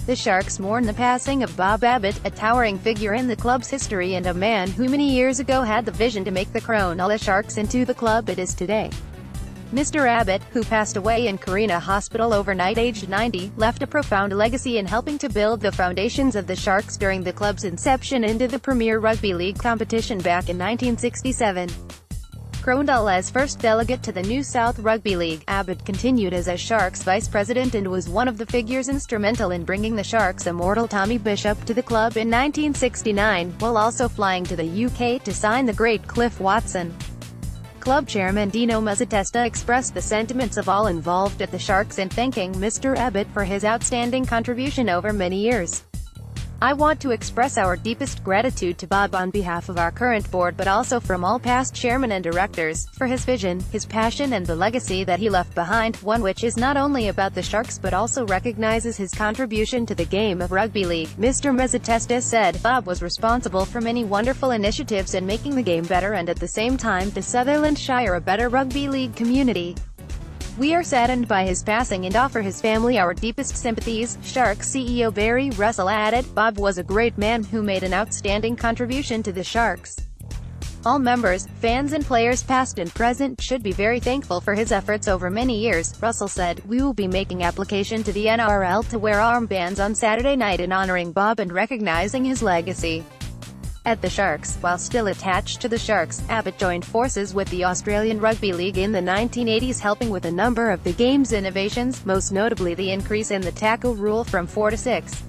The Sharks mourn the passing of Bob Abbott, a towering figure in the club's history and a man who many years ago had the vision to make the Cronulla Sharks into the club it is today. Mr. Abbott, who passed away in Kareena Hospital overnight aged 90, left a profound legacy in helping to build the foundations of the Sharks during the club's inception into the Premier Rugby League competition back in 1967. Cronulla's first delegate to the new South Rugby League, Abbott continued as a Sharks vice president and was one of the figures instrumental in bringing the Sharks' immortal Tommy Bishop to the club in 1969, while also flying to the UK to sign the great Cliff Watson. Club chairman Dino Mazzatesta expressed the sentiments of all involved at the Sharks in thanking Mr. Abbott for his outstanding contribution over many years. "I want to express our deepest gratitude to Bob on behalf of our current board but also from all past chairmen and directors, for his vision, his passion and the legacy that he left behind, one which is not only about the Sharks but also recognizes his contribution to the game of rugby league," Mr. Mazzatesta said. Bob was responsible for many wonderful initiatives in making the game better and at the same time the Sutherland Shire a better rugby league community. "We are saddened by his passing and offer his family our deepest sympathies," Sharks CEO Barry Russell added. "Bob was a great man who made an outstanding contribution to the Sharks. All members, fans and players past and present should be very thankful for his efforts over many years," Russell said. "We will be making application to the NRL to wear armbands on Saturday night in honoring Bob and recognizing his legacy." At the Sharks, while still attached to the Sharks, Abbott joined forces with the Australian Rugby League in the 1980s, helping with a number of the game's innovations, most notably the increase in the tackle rule from 4 to 6.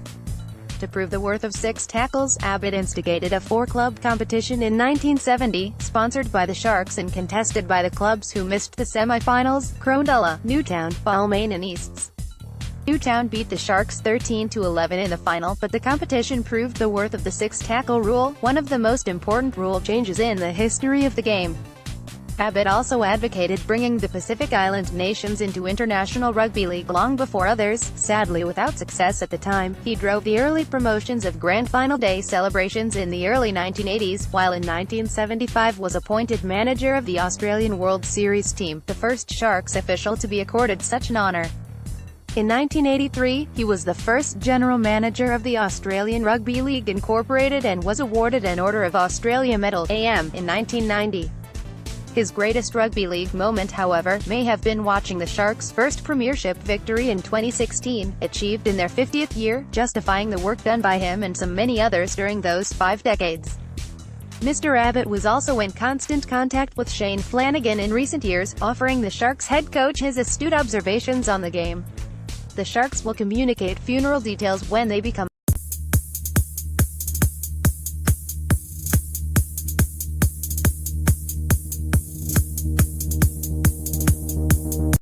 To prove the worth of 6 tackles, Abbott instigated a 4-club competition in 1970, sponsored by the Sharks and contested by the clubs who missed the semi-finals: Cronulla, Newtown, Balmain and Easts. Newtown beat the Sharks 13-11 in the final, but the competition proved the worth of the 6-tackle rule, one of the most important rule changes in the history of the game. Abbott also advocated bringing the Pacific Island nations into international rugby league long before others, sadly without success at the time. He drove the early promotions of Grand Final Day celebrations in the early 1980s, while in 1975 was appointed manager of the Australian World Series team, the first Sharks official to be accorded such an honour. In 1983, he was the first general manager of the Australian Rugby League Incorporated and was awarded an Order of Australia Medal (AM) in 1990. His greatest rugby league moment, however, may have been watching the Sharks' first premiership victory in 2016, achieved in their 50th year, justifying the work done by him and so many others during those 5 decades. Mr. Abbott was also in constant contact with Shane Flanagan in recent years, offering the Sharks head coach his astute observations on the game. The Sharks will communicate funeral details when they become